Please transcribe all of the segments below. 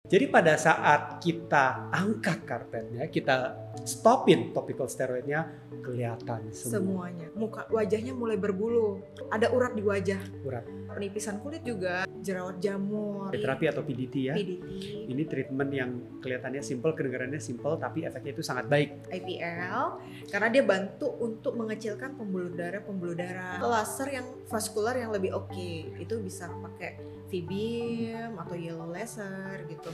Jadi pada saat kita angkat karpetnya, kita stopin topical steroidnya, kelihatan semua Semuanya, wajahnya mulai berbulu, ada urat di wajah, urat. penipisan kulit juga, jerawat jamur, Terapi atau PDT ya. PDT, Ini treatment yang kelihatannya simple, kedengarannya simple, tapi efeknya itu sangat baik. IPL, karena dia bantu untuk mengecilkan pembuluh darah. Laser yang vaskular yang lebih oke, itu bisa pakai V-beam atau yellow laser gitu.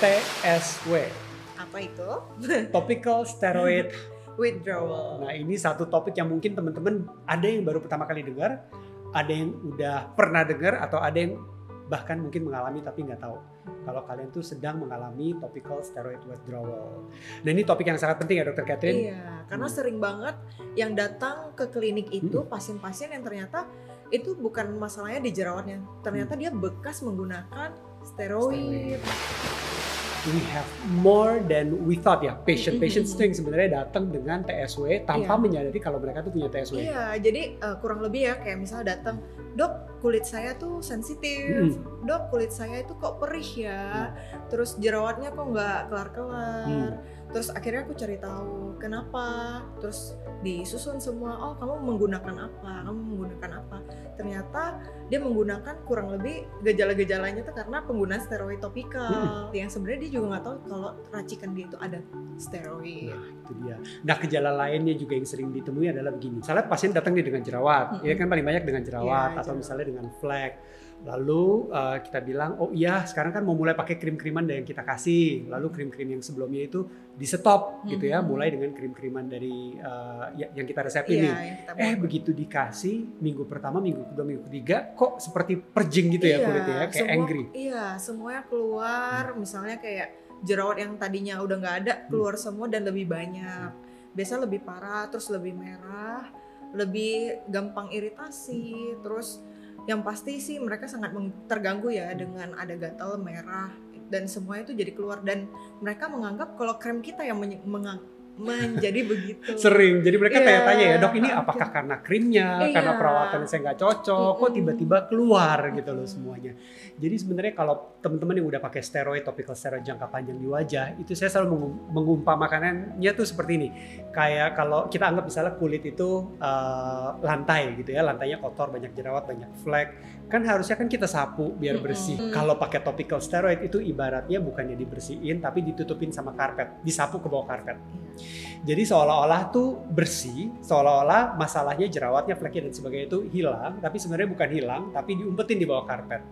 TSW, Apa itu? topical steroid. Withdrawal. Nah, ini satu topik yang mungkin teman-teman ada yang baru pertama kali dengar, ada yang udah pernah dengar, atau ada yang bahkan mungkin mengalami tapi nggak tahu kalau kalian tuh sedang mengalami topical steroid withdrawal. Nah, ini topik yang sangat penting ya, Dr. Catherine. Iya, karena sering banget yang datang ke klinik itu pasien-pasien yang ternyata itu bukan masalahnya di jerawatnya, ternyata dia bekas menggunakan steroid. We have more than we thought ya. Patient itu yang sebenarnya datang dengan TSW tanpa menyadari kalau mereka tuh punya TSW. Iya, jadi kurang lebih ya kayak misalnya datang, dok kulit saya tuh sensitif, dok kulit saya itu kok perih ya, terus jerawatnya kok nggak kelar-kelar. Terus akhirnya aku cari tahu kenapa, terus disusun semua, oh kamu menggunakan apa, ternyata dia menggunakan kurang lebih gejala-gejalanya tuh karena penggunaan steroid topikal, yang sebenarnya dia juga nggak tahu kalau racikan dia itu ada steroid. Nah, itu dia. Nah, gejala lainnya juga yang sering ditemui adalah begini. Misalnya pasien datang nih dengan jerawat, ya kan paling banyak dengan jerawat, atau misalnya dengan flek. Lalu kita bilang, oh iya sekarang kan mau mulai pakai krim-kriman yang kita kasih. Lalu krim-krim yang sebelumnya itu di stop gitu ya, mulai dengan krim-kriman dari yang kita resepin nih. Begitu dikasih minggu pertama, minggu kedua, minggu ketiga kok seperti perjing gitu ya kulitnya ya, kayak angry. Iya, semuanya keluar, misalnya kayak jerawat yang tadinya udah nggak ada keluar semua dan lebih banyak. Biasa lebih parah, terus lebih merah, lebih gampang iritasi, terus yang pasti sih mereka sangat terganggu ya dengan ada gatal merah dan semuanya itu jadi keluar, dan mereka menganggap kalau krem kita yang menjadi begitu. Sering, jadi mereka tanya-tanya ya, dok ini apakah karena krimnya, karena perawatan saya nggak cocok, kok tiba-tiba keluar gitu loh semuanya. Jadi sebenarnya kalau teman-teman yang udah pakai steroid, topical steroid jangka panjang di wajah, itu saya selalu mengumpamakannya tuh seperti ini. Kayak kalau kita anggap misalnya kulit itu lantai gitu ya, lantainya kotor, banyak jerawat, banyak flek, kan harusnya kan kita sapu biar bersih. Kalau pakai topical steroid itu ibaratnya bukannya dibersihin tapi ditutupin sama karpet, disapu ke bawah karpet. Jadi seolah-olah tuh bersih, seolah-olah masalahnya jerawatnya, fleknya dan sebagainya itu hilang, tapi sebenarnya bukan hilang, tapi diumpetin di bawah karpet.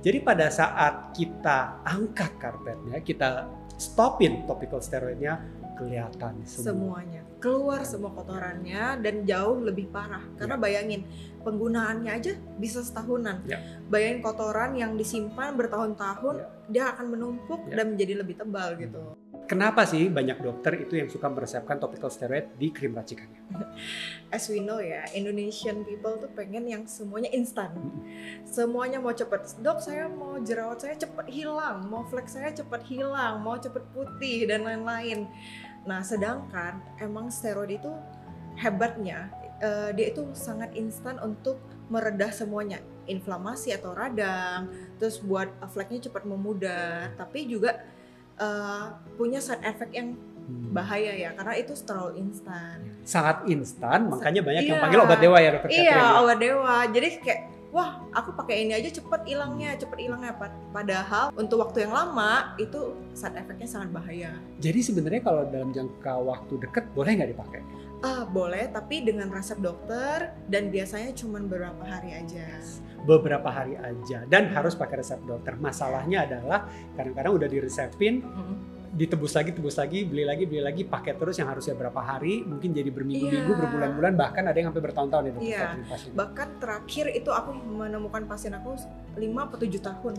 Jadi pada saat kita angkat karpetnya, kita stopin topical steroidnya, kelihatan semuanya keluar semua kotorannya dan jauh lebih parah. Karena bayangin penggunaannya aja bisa setahunan. Bayangin kotoran yang disimpan bertahun-tahun, dia akan menumpuk dan menjadi lebih tebal gitu. Kenapa sih banyak dokter itu yang suka meresepkan topical steroid di krim racikannya? As we know ya, Indonesian people tuh pengen yang semuanya instan. Semuanya mau cepet. Dok, saya mau jerawat saya cepet hilang, mau flek saya cepet hilang, mau cepet putih dan lain-lain. Nah, sedangkan emang steroid itu hebatnya, dia itu sangat instan untuk meredah semuanya, inflamasi atau radang, terus buat fleknya cepat memudar, tapi juga punya side effect yang bahaya ya, karena itu terlalu instan. Sangat instan, makanya banyak yang panggil obat dewa ya, Dokter Catherine. Iya, obat dewa. Jadi kayak, wah aku pakai ini aja cepet hilangnya. Padahal untuk waktu yang lama itu side effect-nya sangat bahaya. Jadi sebenarnya kalau dalam jangka waktu dekat boleh nggak dipakai? Boleh, tapi dengan resep dokter dan biasanya cuma beberapa hari aja. Beberapa hari aja dan harus pakai resep dokter. Masalahnya adalah kadang-kadang udah diresepin, ditebus lagi, beli lagi, pakai terus yang harusnya berapa hari, mungkin jadi berminggu-minggu, berbulan-bulan, bahkan ada yang sampai bertahun-tahun ya dokter. Bahkan terakhir itu aku menemukan pasien aku 5-7 tahun.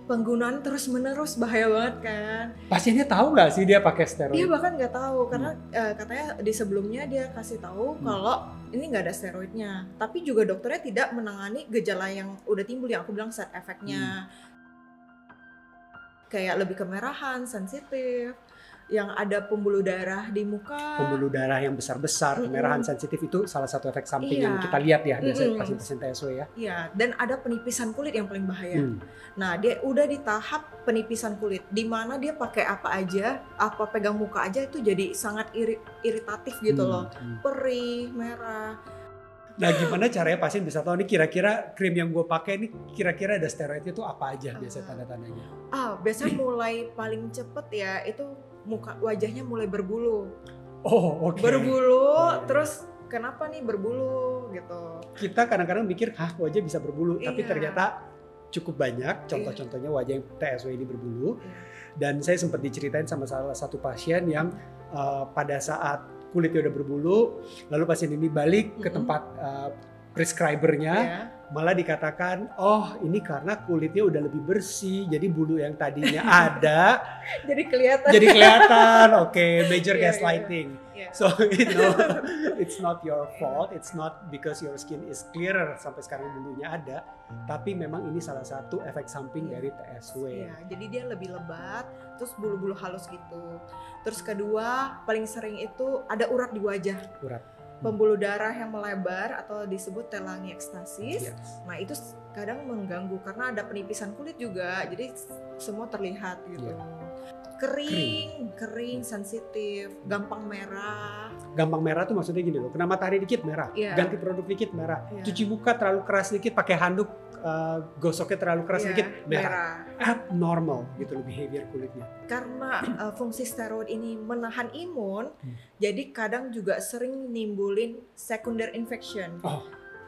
Penggunaan terus-menerus, bahaya banget kan. Pasiennya tahu nggak sih dia pakai steroid? Dia bahkan nggak tahu karena katanya di sebelumnya dia kasih tahu kalau ini nggak ada steroidnya. Tapi juga dokternya tidak menangani gejala yang udah timbul yang aku bilang side effect-nya. Kayak lebih kemerahan, sensitif, yang ada pembuluh darah di muka. Pembuluh darah yang besar-besar, kemerahan sensitif itu salah satu efek samping yang kita lihat ya dari pasien-pasien TSW ya. Iya, dan ada penipisan kulit yang paling bahaya. Nah, dia udah di tahap penipisan kulit, di mana dia pakai apa aja, apa pegang muka aja itu jadi sangat iritatif gitu loh, perih, merah. Nah, gimana caranya pasien bisa tahu nih kira-kira krim yang gue pakai ini kira-kira ada steroidnya itu apa aja biasanya tanda-tandanya? Biasanya mulai paling cepet ya itu wajahnya mulai berbulu. Oh, oke. Berbulu, terus kenapa nih berbulu gitu? Kita kadang-kadang mikir, wajah bisa berbulu, tapi ternyata cukup banyak contoh-contohnya wajah yang TSW ini berbulu. Dan saya sempat diceritain sama salah satu pasien yang pada saat kulitnya udah berbulu, lalu pasien ini balik ke tempat prescribernya, malah dikatakan, oh ini karena kulitnya udah lebih bersih, jadi bulu yang tadinya ada jadi kelihatan. Oke, major gaslighting. So it's not your fault, it's not because your skin is clearer sampai sekarang bulunya ada, tapi memang ini salah satu efek samping dari TSW. Jadi dia lebih lebat, terus bulu-bulu halus gitu. Terus kedua, paling sering itu ada urat di wajah. Pembuluh darah yang melebar atau disebut telangiektasis. Nah, itu kadang mengganggu karena ada penipisan kulit juga, jadi semua terlihat gitu. Kering, sensitif, gampang merah. Gampang merah tuh maksudnya gini loh, kena matahari dikit merah, ganti produk dikit merah, cuci muka terlalu keras dikit, pakai handuk gosoknya terlalu keras dikit merah. Abnormal gitu loh behavior kulitnya. Karena fungsi steroid ini menahan imun, jadi kadang juga sering nimbulin secondary infection.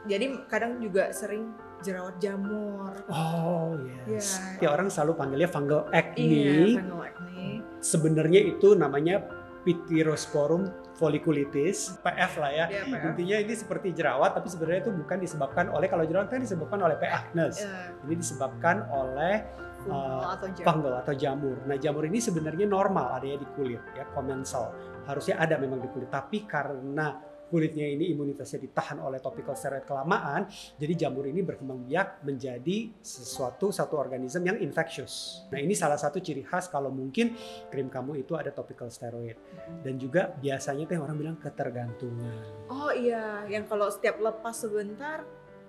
Jadi kadang juga sering jerawat jamur. Tiap orang selalu panggilnya fungal acne. Fungal acne. Sebenarnya itu namanya Pityrosporum folliculitis, PF lah ya. Intinya ini seperti jerawat, tapi sebenarnya itu bukan disebabkan oleh, kalau jerawat kan disebabkan oleh P. acnes. Ini disebabkan oleh fungal atau jamur. Nah, jamur ini sebenarnya normal adanya di kulit ya, commensal. Harusnya ada memang di kulit, tapi karena kulitnya ini imunitasnya ditahan oleh topical steroid kelamaan, jadi jamur ini berkembang biak menjadi satu organisme yang infectious. Nah, ini salah satu ciri khas kalau mungkin krim kamu itu ada topical steroid. Dan juga biasanya tuh orang bilang ketergantungan. Oh iya, yang kalau setiap lepas sebentar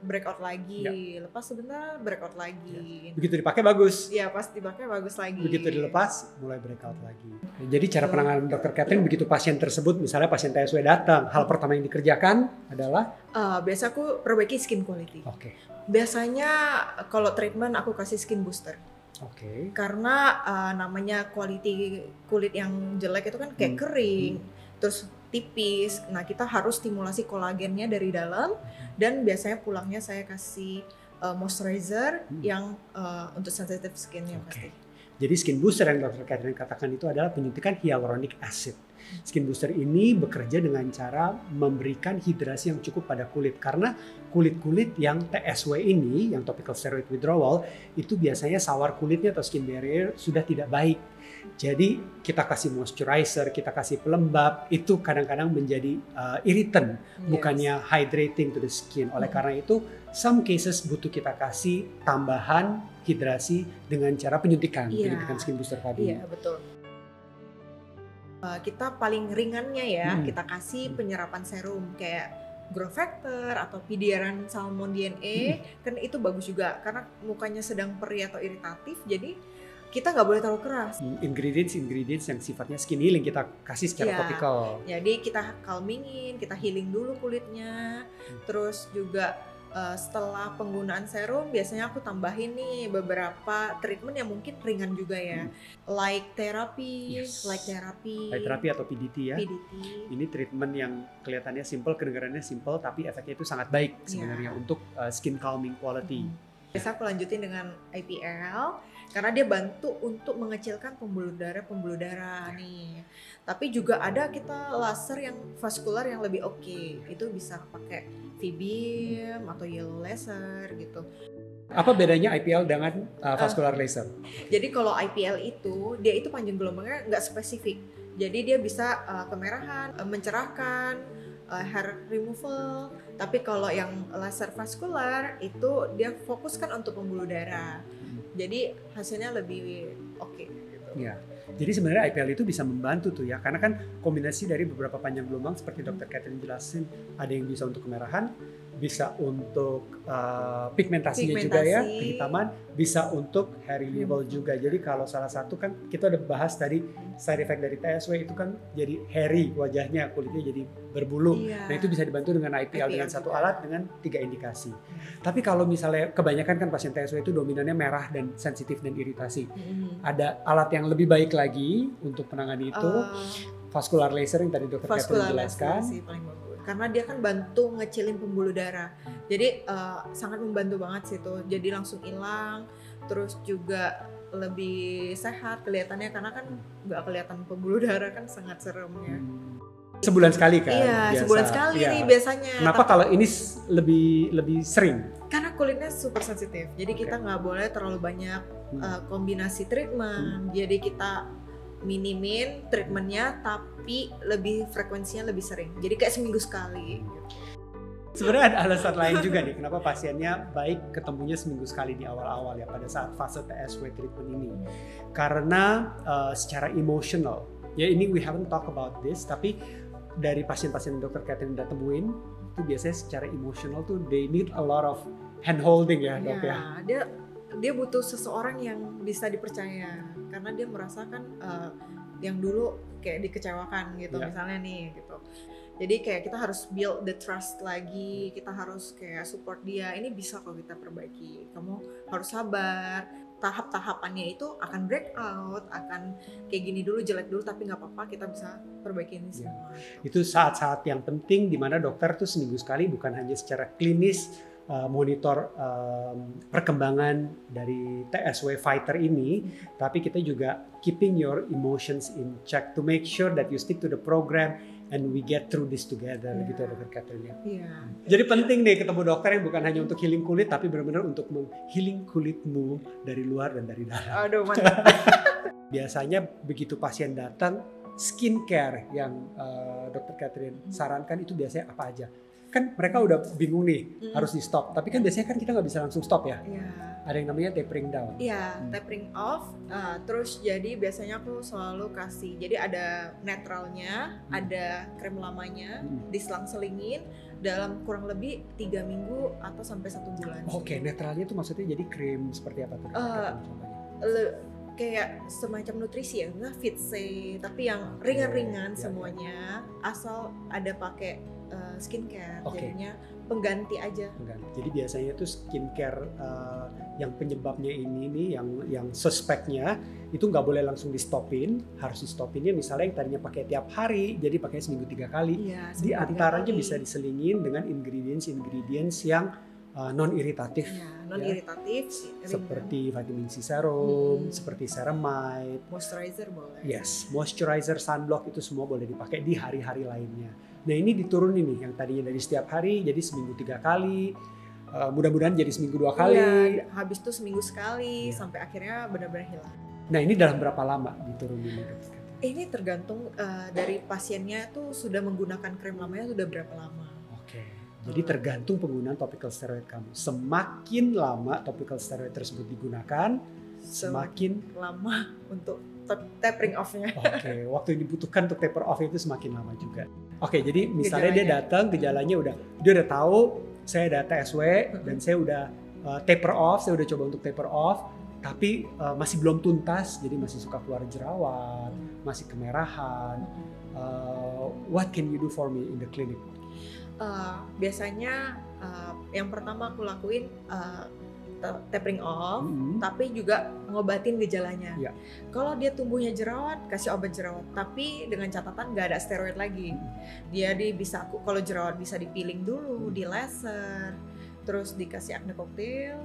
breakout lagi, lepas sebentar breakout lagi. Begitu dipakai bagus. Iya, pas dipakai bagus lagi. Begitu dilepas mulai breakout lagi. Jadi cara penanganan Dr. Catherine begitu pasien tersebut, misalnya pasien TSW datang, hal pertama yang dikerjakan adalah biasa aku perbaiki skin quality. Biasanya kalau treatment aku kasih skin booster. Karena namanya quality kulit yang jelek itu kan kayak kering, terus tipis. Nah, kita harus stimulasi kolagennya dari dalam, dan biasanya pulangnya saya kasih moisturizer yang untuk sensitive skin yang pasti. Jadi skin booster yang Dr. Catherine katakan itu adalah penyuntikan hyaluronic acid. Skin booster ini bekerja dengan cara memberikan hidrasi yang cukup pada kulit, karena kulit-kulit yang TSW ini, yang topical steroid withdrawal, itu biasanya sawar kulitnya atau skin barrier sudah tidak baik. Jadi kita kasih moisturizer, kita kasih pelembab, itu kadang-kadang menjadi irritant, bukannya hydrating to the skin. Oleh karena itu, some cases butuh kita kasih tambahan hidrasi dengan cara penyuntikan skin booster tadi. Iya, betul. Kita paling ringannya ya, kita kasih penyerapan serum kayak growth factor atau pidiaran salmon DNA, kan itu bagus juga karena mukanya sedang perih atau iritatif, jadi kita nggak boleh terlalu keras. Ingredients yang sifatnya skin healing kita kasih secara topikal. Jadi kita calmingin, kita healing dulu kulitnya, terus juga setelah penggunaan serum biasanya aku tambahin nih beberapa treatment yang mungkin ringan juga ya, light therapy atau PDT ya. Ini treatment yang kelihatannya simple, kedengarannya simple, tapi efeknya itu sangat baik sebenarnya untuk skin calming quality. Biasa aku lanjutin dengan IPL karena dia bantu untuk mengecilkan pembuluh darah nih. Tapi juga ada kita laser yang vaskular yang lebih oke. Itu bisa pakai V-beam atau yellow laser gitu. Apa bedanya IPL dengan vascular laser? Jadi kalau IPL itu dia itu panjang gelombangnya nggak spesifik. Jadi dia bisa kemerahan, mencerahkan, hair removal. Tapi kalau yang laser vaskular itu dia fokuskan untuk pembuluh darah. Jadi hasilnya lebih oke gitu. Ya, jadi sebenarnya IPL itu bisa membantu tuh ya, karena kan kombinasi dari beberapa panjang gelombang seperti Dr. Catherine jelasin, ada yang bisa untuk kemerahan, bisa untuk pigmentasinya juga ya, kehitaman, bisa untuk hair removal juga. Jadi kalau salah satu kan kita udah bahas tadi side effect dari TSW itu kan jadi hairy wajahnya, kulitnya jadi berbulu. Nah itu bisa dibantu dengan IPL dengan satu alat dengan 3 indikasi. Tapi kalau misalnya kebanyakan kan pasien TSW itu dominannya merah dan sensitif dan iritasi. Ada alat yang lebih baik lagi untuk menangani itu, vascular laser yang tadi Dr. Catherine jelaskan. Karena dia kan bantu ngecilin pembuluh darah, jadi sangat membantu banget sih tuh. Jadi langsung hilang, terus juga lebih sehat kelihatannya, karena kan nggak kelihatan pembuluh darah kan, sangat serem ya. Sebulan sekali kan? Iya, biasa. Sebulan sekali nih biasanya. Kenapa kalau ini lebih sering? Karena kulitnya super sensitif, jadi kita nggak boleh terlalu banyak kombinasi treatment. Jadi kita minimin treatmentnya, tapi lebih frekuensinya lebih sering. Jadi kayak seminggu sekali. Sebenarnya ada alasan lain juga nih kenapa pasiennya baik ketemunya seminggu sekali di awal-awal ya pada saat fase TSW treatment ini. Karena secara emotional, ya ini we haven't talk about this, tapi dari pasien-pasien Dr. Catherine udah temuin itu biasanya secara emotional tuh they need a lot of hand holding ya dok ya. Dia butuh seseorang yang bisa dipercaya, karena dia merasakan yang dulu kayak dikecewakan gitu misalnya nih gitu. Jadi kayak kita harus build the trust lagi, kita harus kayak support dia, ini bisa kok kita perbaiki, kamu harus sabar, tahap-tahapannya itu akan break out, akan kayak gini dulu, jelek dulu, tapi nggak apa-apa, kita bisa perbaiki ini semua. Itu saat-saat yang penting di mana dokter tuh seminggu sekali bukan hanya secara klinis monitor perkembangan dari TSW fighter ini, tapi kita juga keeping your emotions in check to make sure that you stick to the program and we get through this together gitu ya Dr. Catherine. Jadi penting nih ketemu dokter yang bukan hanya untuk healing kulit, tapi benar-benar untuk menghealing kulitmu dari luar dan dari dalam. Aduh mantap. Biasanya begitu pasien datang, skincare yang Dr. Catherine sarankan itu biasanya apa aja? Kan mereka udah bingung nih harus di stop, tapi kan biasanya kan kita nggak bisa langsung stop ya. Ada yang namanya tapering down. Tapering off. Terus jadi biasanya aku selalu kasih, jadi ada netralnya, ada krem lamanya, diselang-selingin dalam kurang lebih 3 minggu atau sampai 1 bulan. Oke, netralnya itu maksudnya jadi krim seperti apa tuh? Kayak semacam nutrisi ya, nggak fit say, tapi yang ringan-ringan semuanya, asal ada pakai skincare, jadinya pengganti aja. Jadi biasanya tuh skincare yang penyebabnya ini nih, yang suspeknya itu nggak boleh langsung di stopin, harus di stopinnya misalnya yang tadinya pakai tiap hari, jadi pakai seminggu 3 kali. Di antaranya bisa diselingin dengan ingredients yang non-iritatif, non-iritatif, seperti vitamin C serum, seperti ceramide, moisturizer boleh. Yes, moisturizer, sunblock itu semua boleh dipakai di hari-hari lainnya. Nah ini diturunin nih, yang tadinya dari setiap hari jadi seminggu 3 kali, mudah-mudahan jadi seminggu 2 kali. Habis itu seminggu sekali sampai akhirnya benar-benar hilang. Nah ini dalam berapa lama diturunin? Ini tergantung dari pasiennya tuh sudah menggunakan krim lamanya sudah berapa lama. Jadi tergantung penggunaan topical steroid kamu. Semakin lama topical steroid tersebut digunakan, semakin lama untuk tapering off-nya. Waktu yang dibutuhkan untuk taper off itu semakin lama juga. Jadi misalnya dia datang, gejalanya dia udah tahu saya ada TSW dan saya udah taper off, saya udah coba untuk taper off, tapi masih belum tuntas, jadi masih suka keluar jerawat, masih kemerahan. What can you do for me in the clinic? Biasanya yang pertama aku lakuin tapering off, tapi juga ngobatin gejalanya. Kalau dia tumbuhnya jerawat, kasih obat jerawat, tapi dengan catatan nggak ada steroid lagi. Bisa kalau jerawat bisa dipeeling dulu, di laser, terus dikasih acne cocktail.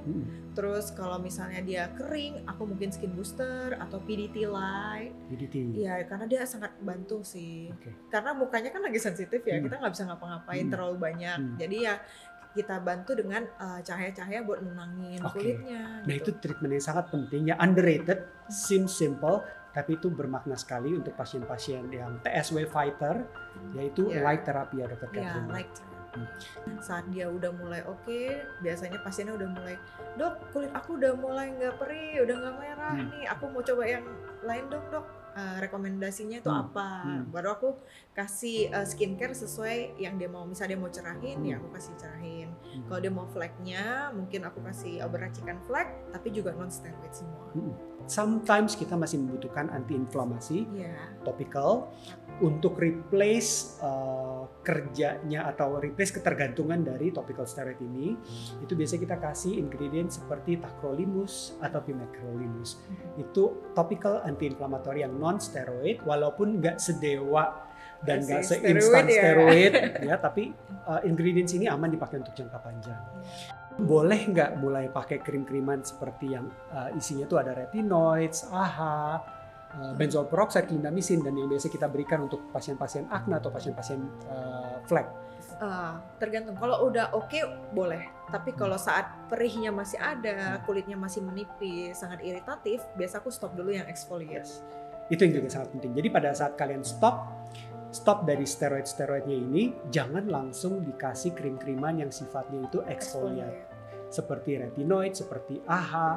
Terus kalau misalnya dia kering, aku mungkin skin booster atau PDT light. Iya, karena dia sangat bantu sih. Karena mukanya kan lagi sensitif ya, kita nggak bisa ngapa-ngapain terlalu banyak. Jadi ya kita bantu dengan cahaya-cahaya buat nenangin kulitnya. Nah itu treatment yang sangat penting ya, underrated, seems simple, tapi itu bermakna sekali untuk pasien-pasien yang TSW fighter, yaitu light therapy ya Dr. Catherine. Light therapy. Saat dia udah mulai oke, biasanya pasiennya udah mulai, dok kulit aku udah mulai nggak perih, udah nggak merah nih, aku mau coba yang lain dok. Rekomendasinya itu apa? Baru aku kasih skincare sesuai yang dia mau. Misalnya dia mau cerahin, ya aku kasih cerahin. Kalau dia mau flagnya, mungkin aku kasih obat racikan flag, tapi juga non steroid semua. Sometimes kita masih membutuhkan anti-inflamasi, topical, untuk replace kerjanya atau replace ketergantungan dari topical steroid ini. Itu biasanya kita kasih ingredient seperti tacrolimus atau pimecrolimus. Itu topical anti-inflammatory yang non steroid, walaupun nggak sedewa dan nggak seinstan steroid ya, tapi ingredients ini aman dipakai untuk jangka panjang. Boleh nggak mulai pakai krim-kriman seperti yang isinya tuh ada retinoids, AHA, benzoyl peroxide, clindamycin, dan yang biasa kita berikan untuk pasien-pasien akne atau pasien-pasien flek? Tergantung. Kalau udah oke boleh. Tapi kalau saat perihnya masih ada, kulitnya masih menipis, sangat iritatif, biasa aku stop dulu yang exfoliate. Itu yang juga sangat penting. Jadi pada saat kalian stop dari steroid-steroidnya ini, jangan langsung dikasih krim-kriman yang sifatnya itu exfoliate. Seperti retinoid, seperti AHA,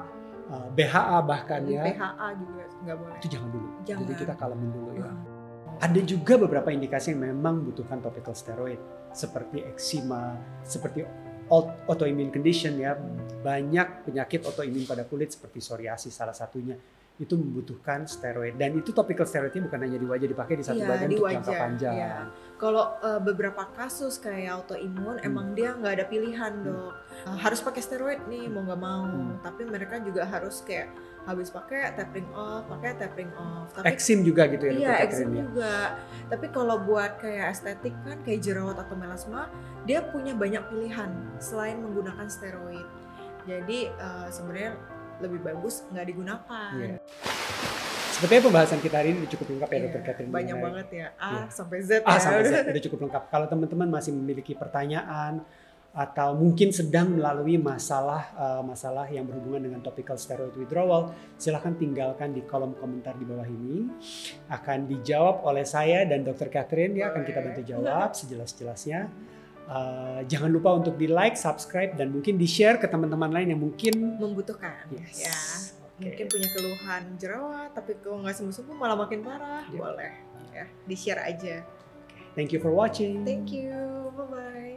BHA bahkan ya. BHA juga nggak boleh. Itu jangan dulu. Jangan. Jadi kita kalemin dulu ya. Ada juga beberapa indikasi yang memang membutuhkan topical steroid, seperti eczema, seperti autoimmune condition ya. Banyak penyakit autoimun pada kulit seperti psoriasis salah satunya. Itu membutuhkan steroid, dan itu topical steroidnya bukan hanya di wajah, dipakai di satu bagian untuk jangka panjang. Kalau beberapa kasus kayak autoimun emang dia nggak ada pilihan dok, harus pakai steroid nih mau nggak mau, tapi mereka juga harus kayak habis pakai tapering off. Tapi eksim juga gitu ya? Iya, eksim juga. Tapi kalau buat kayak estetik kan kayak jerawat atau melasma, dia punya banyak pilihan selain menggunakan steroid. Jadi sebenarnya lebih bagus nggak digunakan. Sepertinya pembahasan kita hari ini cukup lengkap ya Dr. Catherine. Banyak banget ya, sampai Z ya. Sampai Z udah cukup lengkap. Kalau teman-teman masih memiliki pertanyaan atau mungkin sedang melalui masalah yang berhubungan dengan topical steroid withdrawal, silahkan tinggalkan di kolom komentar di bawah ini. Akan dijawab oleh saya dan Dr. Catherine ya, akan kita bantu jawab sejelas-jelasnya. Jangan lupa untuk di like, subscribe, dan mungkin di share ke teman-teman lain yang mungkin membutuhkan. Ya, mungkin punya keluhan jerawat, tapi kalau nggak sembuh-sembuh malah makin parah, boleh ya di share aja. Thank you for watching. Thank you, bye bye.